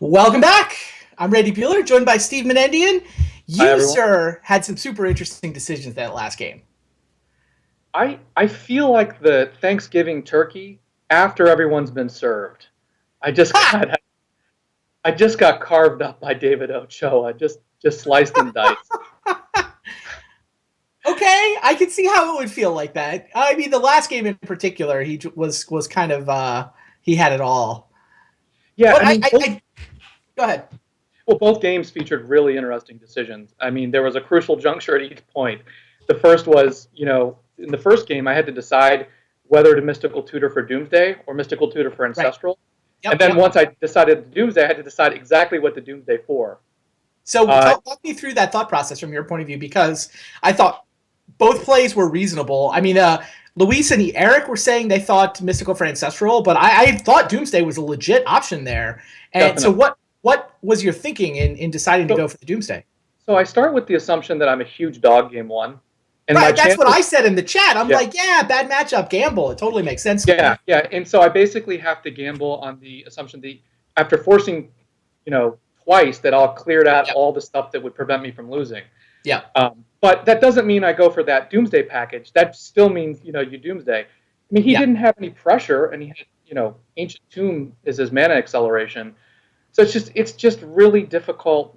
Welcome back. I'm Randy Bueller, joined by Steve Menendian. Hi, You, everyone. sir, had some super interesting decisions that last game. I feel like the Thanksgiving turkey after everyone's been served. I just Ha! got I just got carved up by David Ochoa, just sliced and diced. Okay, I can see how it would feel like that. I mean, the last game in particular, he was kind of he had it all. Yeah, But I mean both go ahead. well both games featured really interesting decisions. I mean, there was a crucial juncture at each point. The first was, in the first game I had to decide whether to mystical tutor for Doomsday or mystical tutor for Right. Ancestral. And Yep. then Yep. once I decided Doomsday, I had to decide exactly what the Doomsday for. So Uh, walk me through that thought process from your point of view, because I thought both plays were reasonable. I mean, Luis and Eric were saying they thought Mystical for Ancestral, but I thought Doomsday was a legit option there. And so Definitely. what was your thinking in deciding to So go for the Doomsday? So I start with the assumption that I'm a huge dog game one, and my Right, that's what chances, I said in the chat. I'm yeah, like, yeah, bad matchup, gamble. It totally makes sense to yeah, me. yeah, and so I basically have to gamble on the assumption that after forcing, twice that I'll cleared out Yep. all the stuff that would prevent me from losing. Yep. But that doesn't mean I go for that Doomsday package. That still means you Doomsday. I mean, he Yep. didn't have any pressure, and he had Ancient Tomb is his mana acceleration, so it's just really difficult.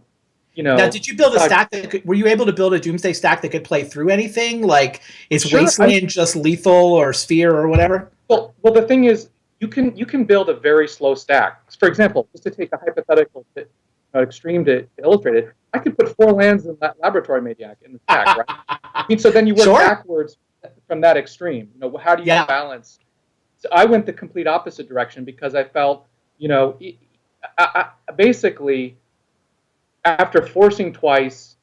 Now, did you build a Decide. stack were you able to build a Doomsday stack that could play through anything? Like, is Sure, I Wasteland just lethal or Sphere or whatever? Well, the thing is, you can build a very slow stack. For example, just to take a hypothetical extreme to illustrate it, I could put 4 lands in that Laboratory Maniac in the stack, right? I mean, so then you work Sure. backwards from that extreme. How do you Yeah. balance? So I went the complete opposite direction because I felt, basically after forcing twice,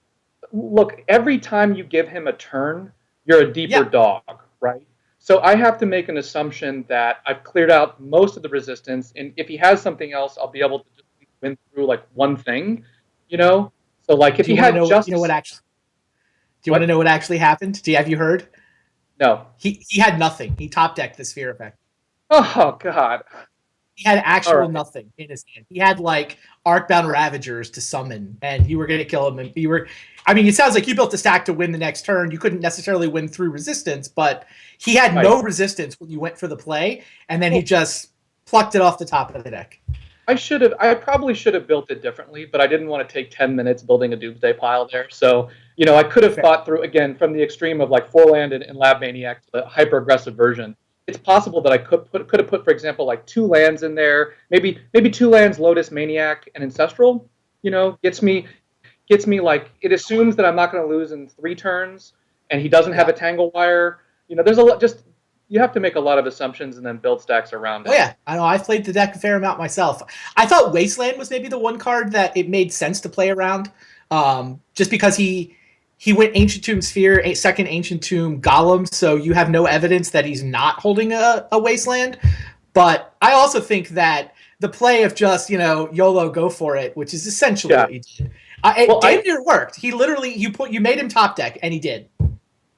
look, every time you give him a turn, you're a deeper Yeah. dog, right? So I have to make an assumption that I've cleared out most of the resistance, and if he has something else, I'll be able to just win through like one thing, you know. So like if Do you he want to had know? just Do you want to what? know what actually happened? Have you heard? No. He had nothing. He top decked the sphere effect. Oh God. He had All actual right. nothing in his hand. He had like Arcbound Ravagers to summon, and you were going to kill him. And you were, I mean, it sounds like you built a stack to win the next turn. You couldn't necessarily win through resistance, but he had Right. no resistance when you went for the play, and then he Well, just plucked it off the top of the deck. I probably should have built it differently, but I didn't want to take 10 minutes building a doomsday pile there. So, I could have Fair. thought through again from the extreme of like 4 land and Lab Maniac to the hyper aggressive version. It's possible that I could have put, for example, like 2 lands in there, maybe 2 lands, Lotus Maniac and Ancestral. Gets me like it assumes that I'm not going to lose in 3 turns, and he doesn't have Yeah. a Tangle Wire. There's a lot. Just you have to make a lot of assumptions and then build stacks around Oh it. yeah, I know. I've played the deck a fair amount myself. I thought Wasteland was maybe the one card that it made sense to play around, just because he went Ancient Tomb Sphere, a second Ancient Tomb Golem, so you have no evidence that he's not holding a Wasteland. But I also think that the play of just YOLO go for it, which is essentially Yeah. what he did, it Well, damn near worked. He literally you made him top deck, and he did.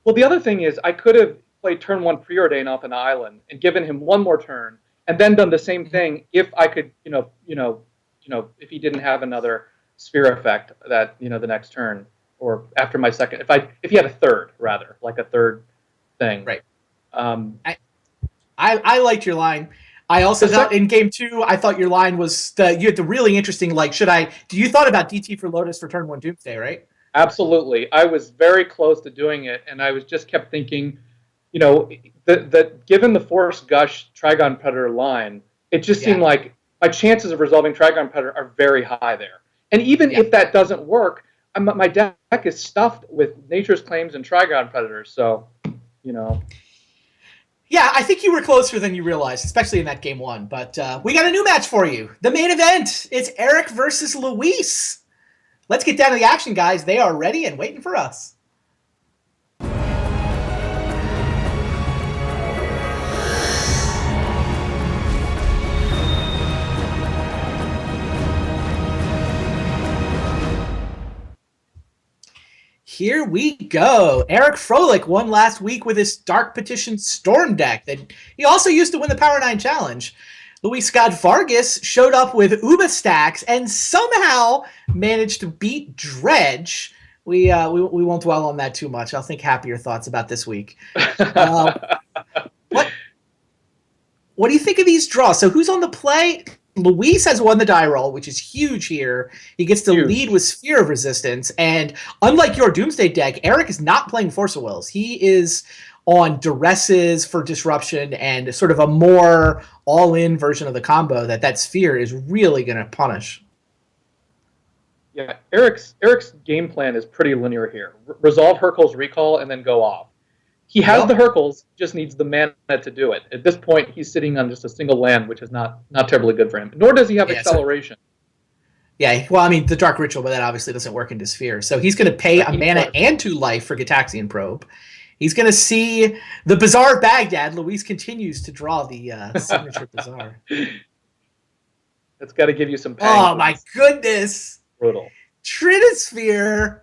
the other thing is I could have played turn one preordain off an island and given him one more turn, and then done the same Mhm. thing if I could, if he didn't have another sphere effect that the next turn or after my second, if he had a third rather like a third thing. Right. Um, I liked your line. I the also thought sec- in game two, I thought your line was you had the really interesting like, should I? Do you thought about DT for Lotus for turn one Doomsday, right? Absolutely, I was very close to doing it, and I was just kept thinking, you know, that given the Force Gush Trigon Predator line, it just Yeah, seemed like my chances of resolving Trigon Predator are very high there. And even yeah, if that doesn't work, my deck is stuffed with Nature's Claims and Trigon Predators. So, you know, yeah. I think you were closer than you realized, especially in that game one. But we got a new match for you. The main event. It's Eric versus Luis. Let's get down to the action, guys. They are ready and waiting for us. Here we go. Eric Froehlich won last week with his Dark Petition Storm deck that he also used to win the Power 9 Challenge. Luis Scott-Vargas showed up with Uba stacks and somehow managed to beat Dredge. We won't dwell on that too much. I'll think happier thoughts about this week. What what do you think of these draws? So who's on the play? Luis has won the die roll, which is huge here. He gets to lead with Sphere of Resistance. And unlike your Doomsday deck, Eric is not playing Force of Wills. He is on Duresses for disruption and sort of a more all-in version of the combo that Sphere is really going to punish. Yeah, Eric's game plan is pretty linear here. Resolve Hurkyl's Recall and then go off. He has the Hurkyls, just needs the mana to do it. At this point, he's sitting on just a single land, which is not terribly good for him. Nor does he have acceleration. Yeah, well, I mean, the Dark Ritual, but that obviously doesn't work into Sphere. So he's going to pay a mana and 2 life for Gitaxian Probe. He's going to see the Bazaar of Baghdad. Luis continues to draw the signature Bazaar. That's got to give you some pain. Oh, my goodness. Brutal. Trinisphere.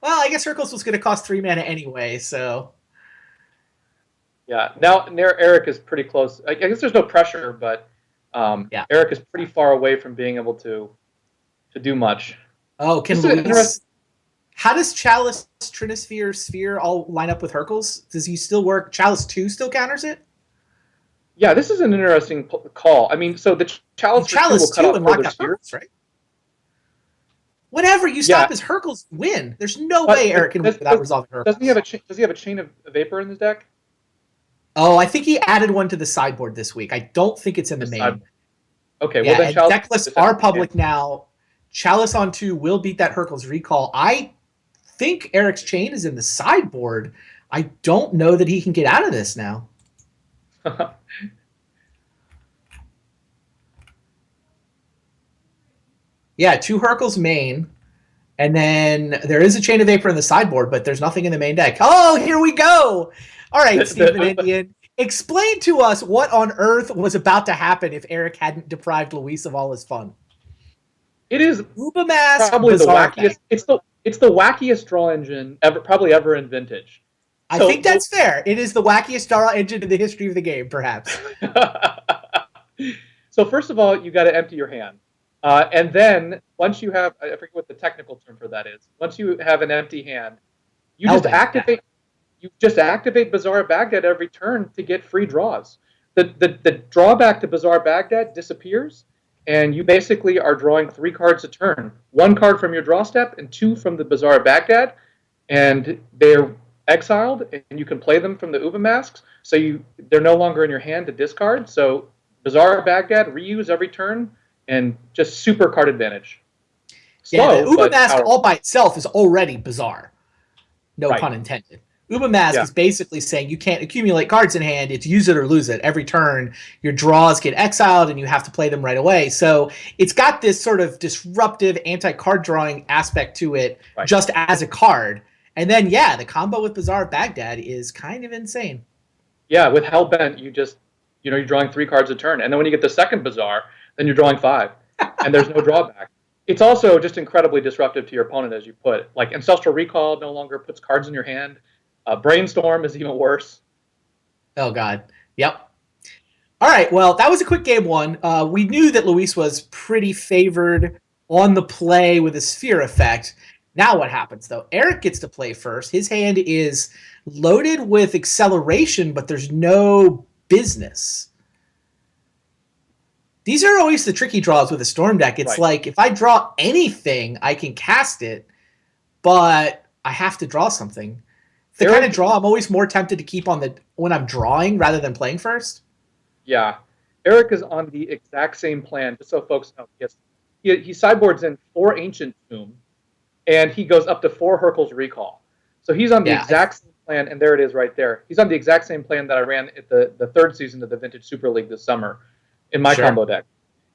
Well, I guess Hurkyl's was going to cost 3 mana anyway, so... Yeah, now Eric is pretty close. I guess there's no pressure, but Eric is pretty far away from being able to do much. Oh, can Luis... How does Chalice, Trinisphere, Sphere all line up with Hurkyl's? Does he still work? Chalice 2 still counters it? Yeah, this is an interesting call. I mean, so the Chalice 2 will cut off further spheres, right? Whenever you stop his Hurkyl's, win. There's no way Eric can win without resolving Hurkyl's. Does he have a Chain of Vapor in his deck? Oh, I think he added one to the sideboard this week. I don't think it's in the main. Okay, well then Chalice... deck lists are public now. Chalice on 2 will beat that Hurkyl's Recall. I think Eric's Chain is in the sideboard. I don't know that he can get out of this now. Yeah, 2 Hurkyl's main. And then there is a Chain of Vapor in the sideboard, but there's nothing in the main deck. Oh, here we go. All right, Stephen Indian. Explain to us what on earth was about to happen if Eric hadn't deprived Luis of all his fun. It is Uba Mask, probably the wackiest. It's the wackiest draw engine probably ever in Vintage. I think that's fair. It is the wackiest draw engine in the history of the game, perhaps. So first of all, you got to empty your hand. And then once you have, I forget what the technical term for that is. Once you have an empty hand, you just activate Bazaar of Baghdad every turn to get free draws. The drawback to Bazaar of Baghdad disappears, and you basically are drawing 3 cards a turn. 1 card from your draw step and 2 from the Bazaar of Baghdad, and they're exiled, and you can play them from the Uba masks. So they're no longer in your hand to discard. So Bazaar of Baghdad, reuse every turn. And just super card advantage. The Uba Mask all by itself is already bizarre. No pun intended. Uba Mask is basically saying you can't accumulate cards in hand. It's use it or lose it. Every turn, your draws get exiled and you have to play them right away. So it's got this sort of disruptive anti-card drawing aspect to it just as a card. And then, the combo with Bazaar of Baghdad is kind of insane. Yeah, with Hellbent, you're drawing 3 cards a turn. And then when you get the second Bazaar, then you're drawing 5, and there's no drawback. It's also just incredibly disruptive to your opponent, as you put. Like Ancestral Recall no longer puts cards in your hand. Brainstorm is even worse. Oh, God. Yep. All right, well, that was a quick game 1. We knew that Luis was pretty favored on the play with a Sphere effect. Now what happens, though? Eric gets to play first. His hand is loaded with acceleration, but there's no business. These are always the tricky draws with a Storm deck. It's like, if I draw anything, I can cast it, but I have to draw something. The kind of draw I'm always more tempted to keep on when I'm drawing rather than playing first. Yeah. Eric is on the exact same plan, just so folks know. He sideboards in 4 Ancient Tomb, and he goes up to 4 Hurkyl's Recall. So he's on the exact same plan, and there it is right there. He's on the exact same plan that I ran at the 3rd season of the Vintage Super League this summer. In my combo deck.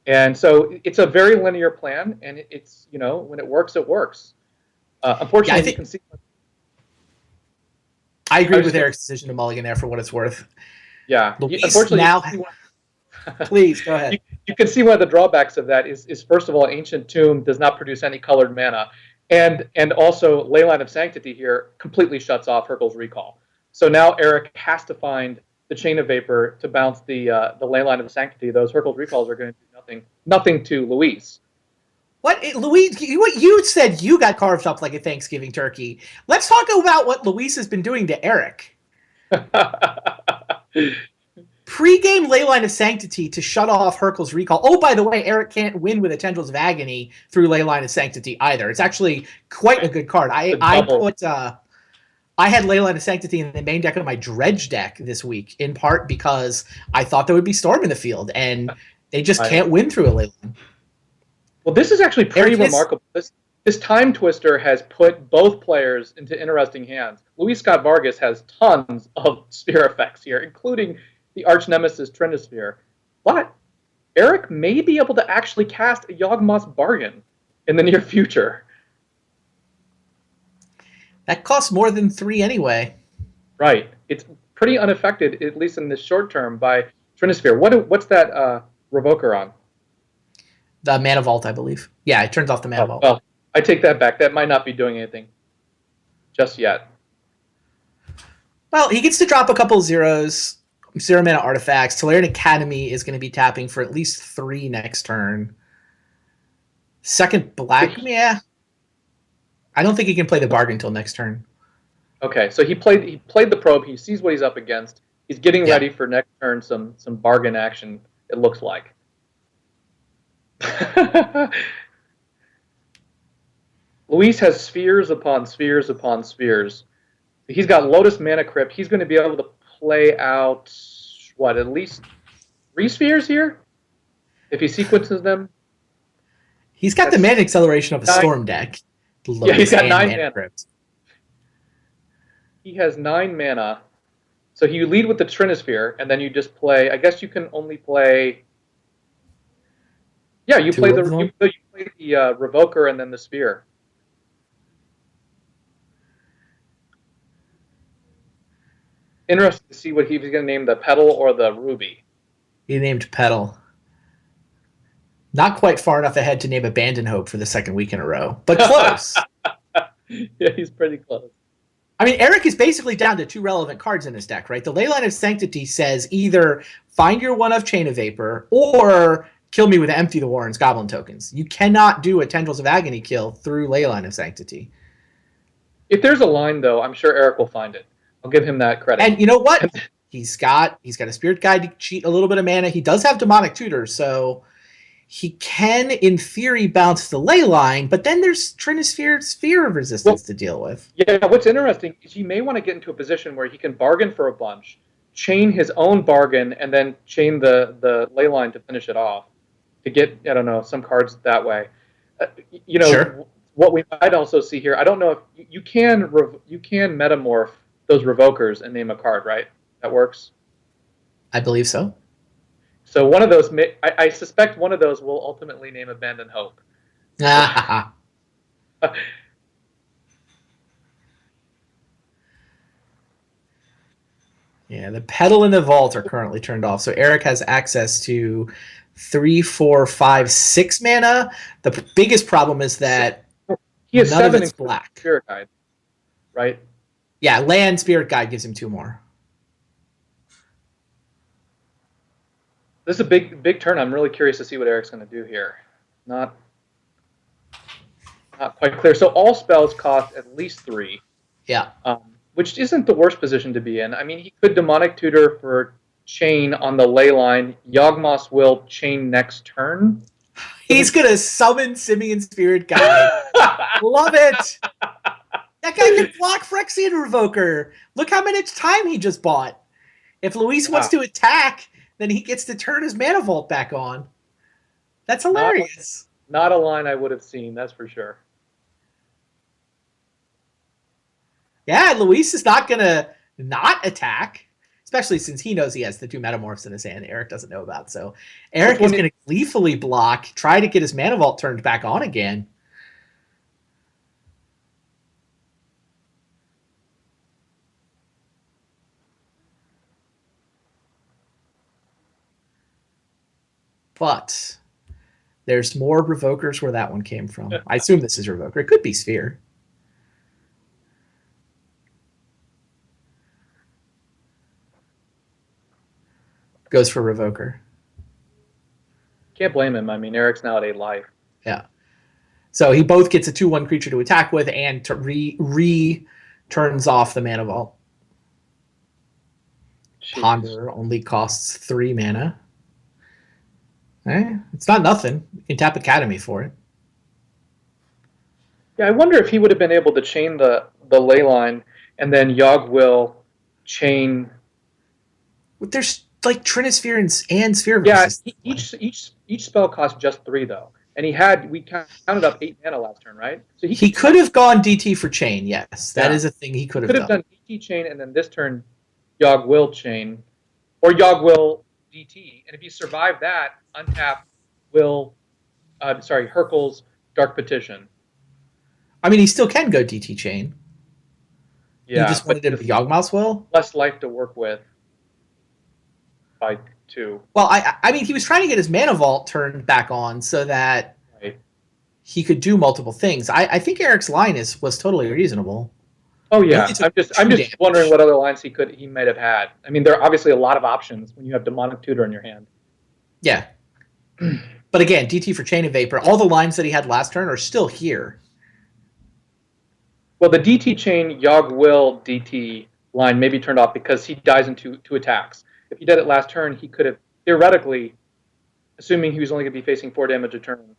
And so it's a very linear plan, and it's, when it works, it works. Unfortunately, you can see... I agree with Eric's decision to mulligan there for what it's worth. Yeah. Unfortunately, please, go ahead. You can see one of the drawbacks of that is first of all, Ancient Tomb does not produce any colored mana. And also, Leyline of Sanctity here completely shuts off Hurkyl's Recall. So now Eric has to find the Chain of Vapor to bounce the Ley Line of the Sanctity. Those Hurkyl's Recalls are going to do nothing to Luis. What, Luis? You said you got carved up like a Thanksgiving turkey. Let's talk about what Luis has been doing to Eric. Pre-game Leyline of Sanctity to shut off Hurkyl's Recall. Oh, by the way, Eric can't win with a Tendrils of Agony through Leyline of Sanctity either. It's actually quite a good card. I had Leyline of Sanctity in the main deck of my Dredge deck this week, in part because I thought there would be Storm in the field, and they just can't win through a Leyline. Well, this is actually pretty remarkable. This Time Twister has put both players into interesting hands. Luis Scott-Vargas has tons of sphere effects here, including the arch nemesis Trinisphere. But Eric may be able to actually cast a Yawgmoth's Bargain in the near future. That costs more than 3 anyway. Right. It's pretty unaffected, at least in the short term, by Trinisphere. What's that Revoker on? The Mana Vault, I believe. Yeah, it turns off the Mana Vault. Well, I take that back. That might not be doing anything just yet. Well, he gets to drop a couple zeros. 0 mana artifacts. Tolarian Academy is going to be tapping for at least 3 next turn. Second black, yeah. I don't think he can play the bargain until next turn. Okay, so he played the probe. He sees what he's up against. He's getting ready for next turn. Some bargain action. It looks like. Luis has spheres upon spheres upon spheres. He's got Lotus Mana Crypt. He's going to be able to play out, what, at least 3 spheres here? If he sequences them? He's got the mana acceleration of a Storm deck. Yeah, he's got 9 mana. Crypt. He has 9 mana. So you lead with the Trinisphere, and then you just play, I guess you can only play... Yeah, you play the Revoker and then the Sphere. Interesting to see what he was going to name, the Petal or the Ruby. He named Petal. Not quite far enough ahead to name Abandon Hope for the second week in a row, but close. Yeah, he's pretty close. I mean, Eric is basically down to 2 relevant cards in his deck, right? The Leyline of Sanctity says either find your one of Chain of Vapor or kill me with Empty the Warren's Goblin tokens. You cannot do a Tendrils of Agony kill through Leyline of Sanctity. If there's a line, though, I'm sure Eric will find it. I'll give him that credit. And you know what? He's got a Spirit Guide to cheat a little bit of mana. He does have Demonic Tutor, so he can, in theory, bounce the Leyline, but then there's Trinisphere Sphere of Resistance to deal with. Yeah, what's interesting is he may want to get into a position where he can bargain for a bunch, chain his own bargain, and then chain the Leyline to finish it off, to get, I don't know, some cards that way. Sure. What we might also see here, I don't know if you can metamorph those Revokers and name a card, right? That works? I believe so. So one of those, I suspect one of those will ultimately name Abandon Hope. Yeah, the Petal and the Vault are currently turned off, so Eric has access to 3, 4, 5, 6 mana. The biggest problem is that he has none 7 of it's black. Spirit Guide, right? Yeah, Land Spirit Guide gives him 2 more. This is a big turn. I'm really curious to see what Eric's going to do here. Not quite clear. So all spells cost at least 3. Yeah. Which isn't the worst position to be in. I mean, he could Demonic Tutor for chain on the Leyline. Yawgmoth's will chain next turn. He's going to summon Simian Spirit Guide. Love it. That guy can block Phyrexian Revoker. Look how much time he just bought. If Luis wants to attack, then he gets to turn his Mana Vault back on. That's hilarious. Not a line I would have seen, that's for sure. Yeah, Luis is not going to not attack, especially since he knows he has the 2 Metamorphs in his hand Eric doesn't know about. So Eric is going to gleefully block, try to get his Mana Vault turned back on again. But there's more Revokers where that one came from. I assume this is Revoker. It could be Sphere. goes for Revoker. Can't blame him. I mean, Eric's now at 8 life. Yeah. So he both gets a 2/1 creature to attack with and to turns off the Mana Vault. Jeez. Ponder only costs 3 mana. It's not nothing. You can tap Academy for it. Yeah, I wonder if he would have been able to chain the Leyline and then Yogg will chain. There's like Trinisphere and Sphere Yeah, versus. each spell costs just 3 though, and we counted up 8 mana last turn, right? So he could have gone DT for chain. Yes, that is a thing he could have done. DT chain, and then this turn Yogg will chain, or Yogg will DT, and if you survive that, untap will, Hurkyl's Dark Petition. I mean, he still can go DT chain. Yeah, you just wanted him to Yawgmoth's Will? Less life to work with by 2. Well, I mean, he was trying to get his Mana Vault turned back on so that he could do multiple things. I think Eric's line was totally reasonable. Oh yeah, I'm just wondering what other lines he might have had. I mean, there are obviously a lot of options when you have Demonic Tutor in your hand. Yeah, but again, DT for Chain of Vapor. All the lines that he had last turn are still here. Well, the DT chain Yogg will DT line may be turned off because he dies in two attacks. If he did it last turn, he could have theoretically, assuming he was only going to be facing 4 damage a turn,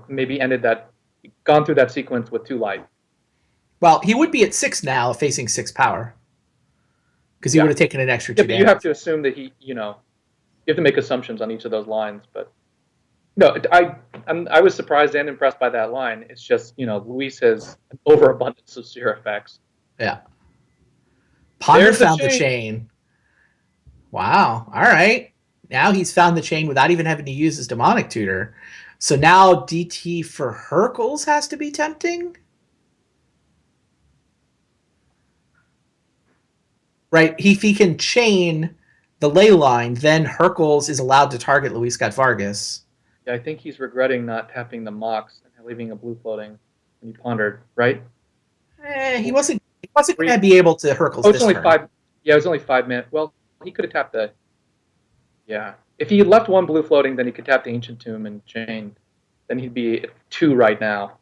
maybe gone through that sequence with 2 life. Well, he would be at 6 now, facing 6 power, because he would have taken an extra 2 damage. You have to assume that you have to make assumptions on each of those lines, but. No, I was surprised and impressed by that line. It's just, Luis has an overabundance of Seer effects. Yeah. Ponder found the chain. Wow. All right. Now he's found the chain without even having to use his Demonic Tutor. So now DT for Hurkyl's has to be tempting? Right. If he can chain the Leyline, then Hurkyl's is allowed to target Luis Scott-Vargas. Yeah, I think he's regretting not tapping the Mox and leaving a blue floating when he pondered, right? He wasn't going to be able to Hurkyl's this turn. Yeah, it was only 5 minutes. Well, he could have tapped the... Yeah. If he had left 1 blue floating, then he could tap the Ancient Tomb and chain. Then he'd be at 2 right now.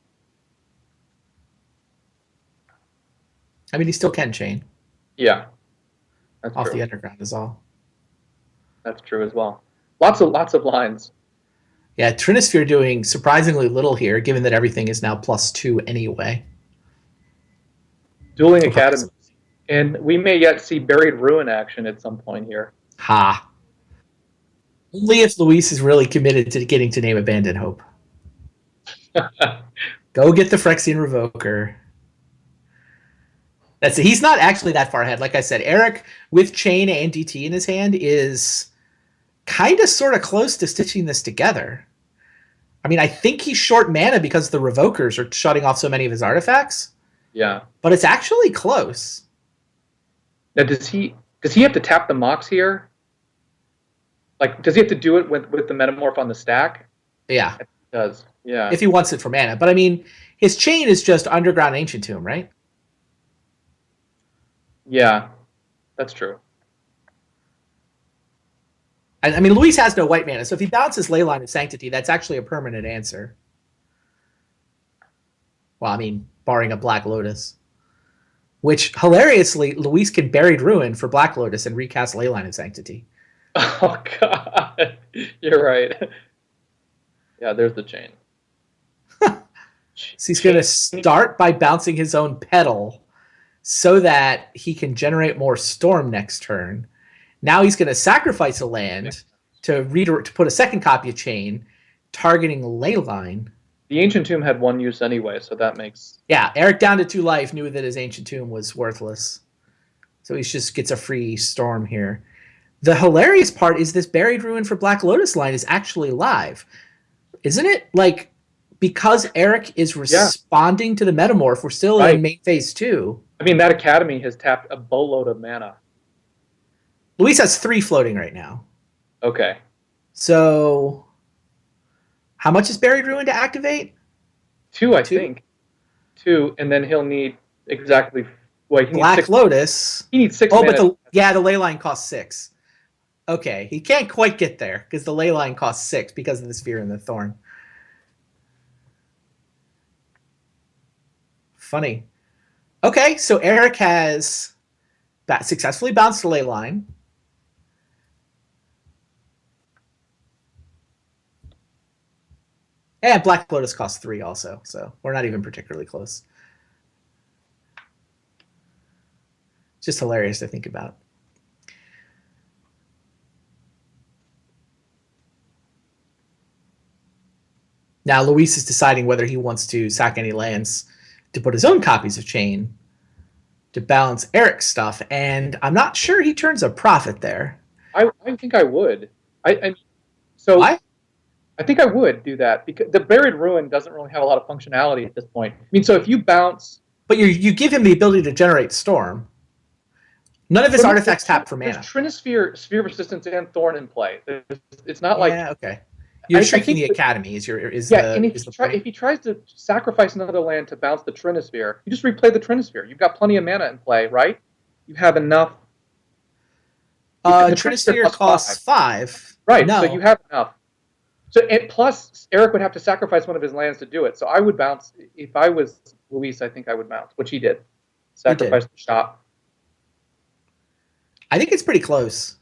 I mean, he still can chain. Yeah. That's off true. The underground is all. That's true as well. Lots of lines. Yeah, Trinisphere doing surprisingly little here, given that everything is now +2 anyway. Dueling Academy. And we may yet see Buried Ruin action at some point here. Ha. Only if Luis is really committed to getting to name Abandon Hope. Go get the Phyrexian Revoker. That's it. He's not actually that far ahead. Like I said, Eric, with Chain and DT in his hand, is kind of sort of close to stitching this together. I mean, I think he's short mana because the Revokers are shutting off so many of his artifacts. Yeah. But it's actually close. Now, does he have to tap the Mox here? Like, does he have to do it with the Metamorph on the stack? Yeah. He does. Yeah. If he wants it for mana. But I mean, his chain is just Underground Ancient Tomb, right? Yeah. That's true. I mean, Luis has no white mana, so if he bounces Leyline of Sanctity, that's actually a permanent answer. Well, I mean, barring a Black Lotus. Which, hilariously, Luis can Buried Ruin for Black Lotus and recast Leyline of Sanctity. Oh, God. You're right. Yeah, there's the chain. So he's going to start by bouncing his own Petal so that he can generate more Storm next turn. Now he's going to sacrifice a land to put a second copy of Chain, targeting Leyline. The Ancient Tomb had 1 use anyway, so that makes... Yeah, Eric down to 2 life knew that his Ancient Tomb was worthless. So he just gets a free Storm here. The hilarious part is this Buried Ruin for Black Lotus line is actually live. Isn't it? Like, because Eric is responding to the Metamorph, we're still in main phase 2. I mean, that Academy has tapped a boatload of mana. Luis has 3 floating right now. Okay. So, how much is Buried Ruin to activate? 2, I think. 2, and then he'll need exactly... Well, Black Lotus. He needs 6 mana. But the Leyline costs 6. Okay, he can't quite get there because the ley line costs 6 because of the sphere and the thorn. Funny. Okay, so Eric has successfully bounced the ley line. And Black Lotus costs 3 also, so we're not even particularly close. Just hilarious to think about. Now Luis is deciding whether he wants to sack any lands to put his own copies of Chain to balance Eric's stuff, and I'm not sure he turns a profit there. I think I would. So Why? I think I would do that because the Buried Ruin doesn't really have a lot of functionality at this point. I mean, so if you bounce, but you give him the ability to generate Storm. None of his artifacts tap for mana. There's Trinisphere, Sphere of Resistance, and Thorn in play. It's not like okay. You're shrinking the Academy. If he tries to sacrifice another land to bounce the Trinisphere, you just replay the Trinisphere. You've got plenty of mana in play, right? You have enough. The Trinisphere costs 5. Right. No. So you have enough. So plus Eric would have to sacrifice one of his lands to do it. So I would bounce. If I was Luis, I think I would bounce, which he did. Sacrifice the shop. I think it's pretty close.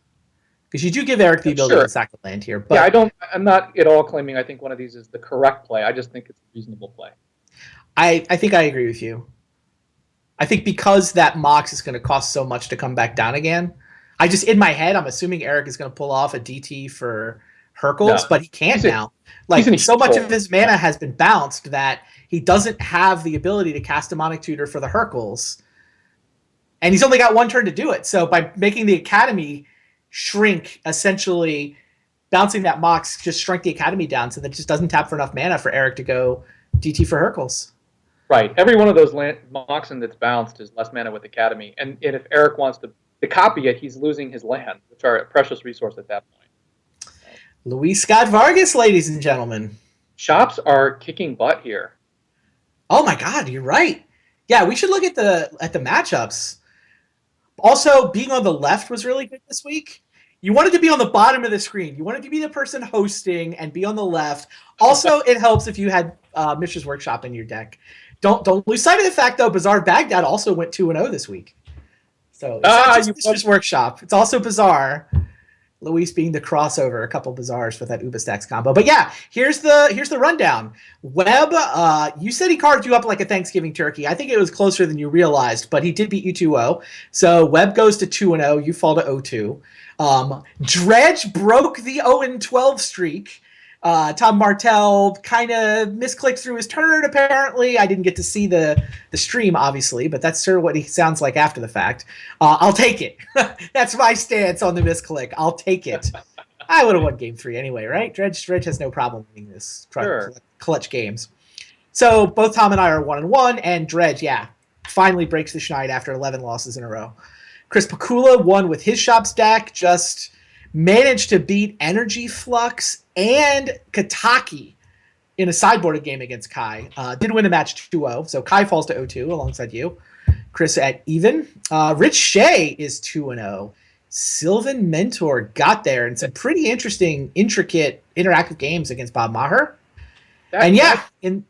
Because you do give Eric the ability to sack the land here. But yeah, I'm not at all claiming I think one of these is the correct play. I just think it's a reasonable play. I think I agree with you. I think because that Mox is going to cost so much to come back down again, in my head, I'm assuming Eric is going to pull off a DT for Hercules, but he can't now. Like, so much of his mana has been bounced that he doesn't have the ability to cast Demonic Tutor for the Hercules. And he's only got 1 turn to do it. So by making the Academy shrink, essentially bouncing that Mox just shrunk the Academy down so that it just doesn't tap for enough mana for Eric to go DT for Hercules. Right. Every one of those Moxen that's bounced is less mana with Academy. And if Eric wants to copy it, he's losing his land, which are a precious resource at that point. Luis Scott-Vargas, ladies and gentlemen. Shops are kicking butt here. Oh my God, you're right. Yeah, we should look at the matchups. Also, being on the left was really good this week. You wanted to be on the bottom of the screen. You wanted to be the person hosting and be on the left. Also, it helps if you had Mishra's Workshop in your deck. Don't lose sight of the fact, though, Bizarre Baghdad also went 2-0 this week. So it's not just Mishra's Workshop. It's also Bizarre. Luis being the crossover, a couple Bizarres for that Uberstacks combo. But yeah, here's the rundown. Webb, you said he carved you up like a Thanksgiving turkey. I think it was closer than you realized, but he did beat you 2-0. So Webb goes to 2-0. You fall to 0-2. Dredge broke the 0-12 streak. Tom Martell kind of misclicked through his turn, apparently. I didn't get to see the stream, obviously, but that's sort of what he sounds like after the fact. I'll take it. That's my stance on the misclick. I'll take it. I would have won game 3 anyway, right? Dredge has no problem winning this clutch games. So both Tom and I are 1-1, and Dredge, finally breaks the schneid after 11 losses in a row. Chris Pakula won with his shop stack, just managed to beat Energy Flux and Kataki in a sideboarded game against Kai. Did win the match 2-0, so Kai falls to 0-2 alongside you. Chris at even. Rich Shea is 2-0. Sylvan Mentor got there in some pretty interesting, intricate, interactive games against Bob Maher. In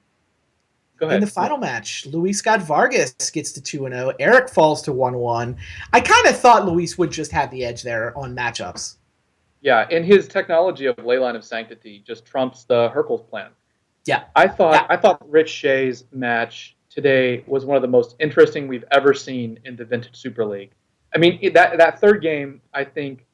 the final match, Luis Scott-Vargas gets to 2-0. Eric falls to 1-1. I kind of thought Luis would just have the edge there on matchups. Yeah, and his technology of Leyline of Sanctity just trumps the Hercules plan. Yeah. I thought Rich Shea's match today was one of the most interesting we've ever seen in the Vintage Super League. I mean, that third game, I think,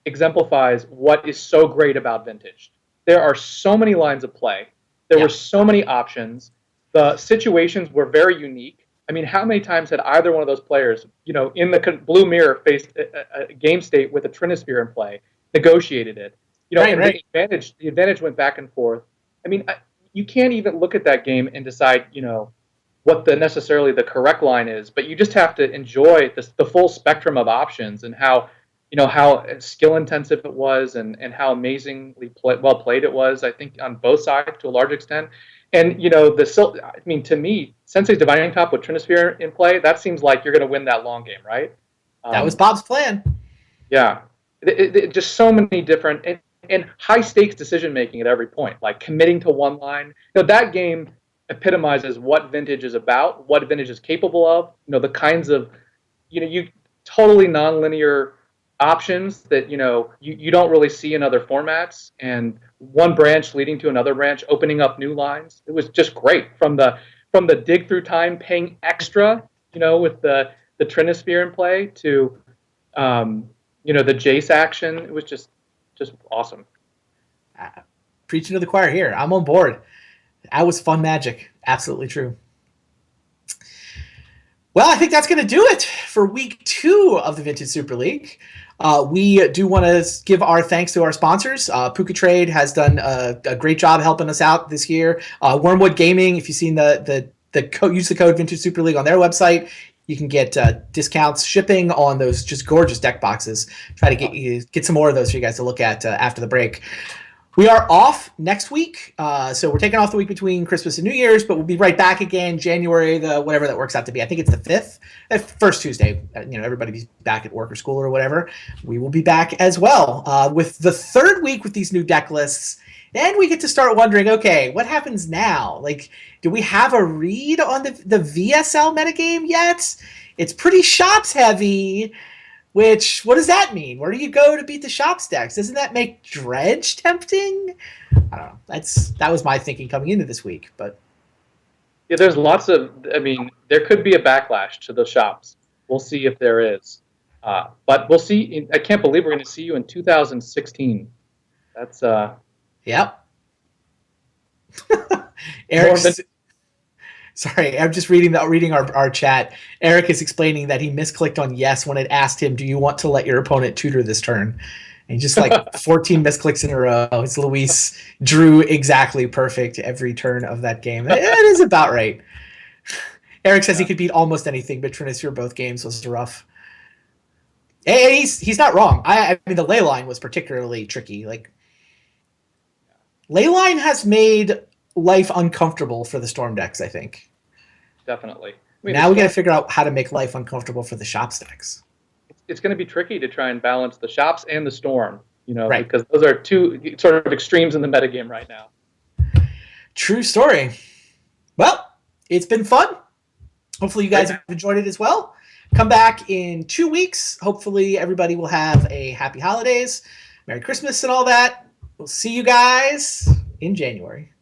exemplifies what is so great about Vintage. There are so many lines of play. There were so many options. The situations were very unique. I mean, how many times had either one of those players, in the blue mirror, faced a game state with a Trinisphere in play, negotiated it? Right. The advantage went back and forth. I mean, you can't even look at that game and decide, what necessarily the correct line is, but you just have to enjoy the full spectrum of options and how skill intensive it was and how amazingly well played it was. I think on both sides to a large extent. And to me, Sensei's Divining Top with Trinisphere in play, that seems like you're going to win that long game, right? That was Bob's plan. Yeah. just so many different and high stakes decision making at every point, like committing to one line. That game epitomizes what vintage is about, what vintage is capable of. The kinds of you totally nonlinear options that you don't really see in other formats, and one branch leading to another branch, opening up new lines. It was just great from the dig through time, paying extra, with the Trinisphere in play, to the Jace action. It was just awesome. Preaching to the choir here. I'm on board. That was fun magic. Absolutely true. Well, I think that's going to do it for week 2 of the Vintage Super League. We do want to give our thanks to our sponsors. Puka Trade has done a great job helping us out this year. Wormwood Gaming, if you've seen the code, use the code Vintage Super League on their website. You can get discounts shipping on those just gorgeous deck boxes. Try to get some more of those for you guys to look at after the break. We are off next week, so we're taking off the week between Christmas and New Year's, but we'll be right back again January, whatever that works out to be. I think it's the 5th, first Tuesday. Everybody's back at work or school or whatever. We will be back as well with the 3rd week with these new deck lists. Then we get to start wondering, okay, what happens now? Like, do we have a read on the VSL metagame yet? It's pretty shops heavy. What does that mean? Where do you go to beat the shops decks? Doesn't that make Dredge tempting? I don't know. That was my thinking coming into this week, but yeah, there's lots of. There could be a backlash to the shops. We'll see if there is, but we'll see. I can't believe we're going to see you in 2016. That's Yep. Eric's. Sorry, I'm just reading our chat. Eric is explaining that he misclicked on yes when it asked him, do you want to let your opponent tutor this turn? And just like 14 misclicks in a row. It's Luis drew exactly perfect every turn of that game. It is about right. Eric says he could beat almost anything, but Trinisphere both games was rough. Hey, he's not wrong. I mean, the Leyline was particularly tricky. Like, Leyline has made life uncomfortable for the Storm decks, I think. Definitely. Now we got to figure out how to make life uncomfortable for the shops decks. It's going to be tricky to try and balance the shops and the Storm, right. Because those are two sort of extremes in the metagame right now. True story. Well, it's been fun. Hopefully you guys have enjoyed it as well. Come back in 2 weeks. Hopefully everybody will have a happy holidays, Merry Christmas and all that. We'll see you guys in January.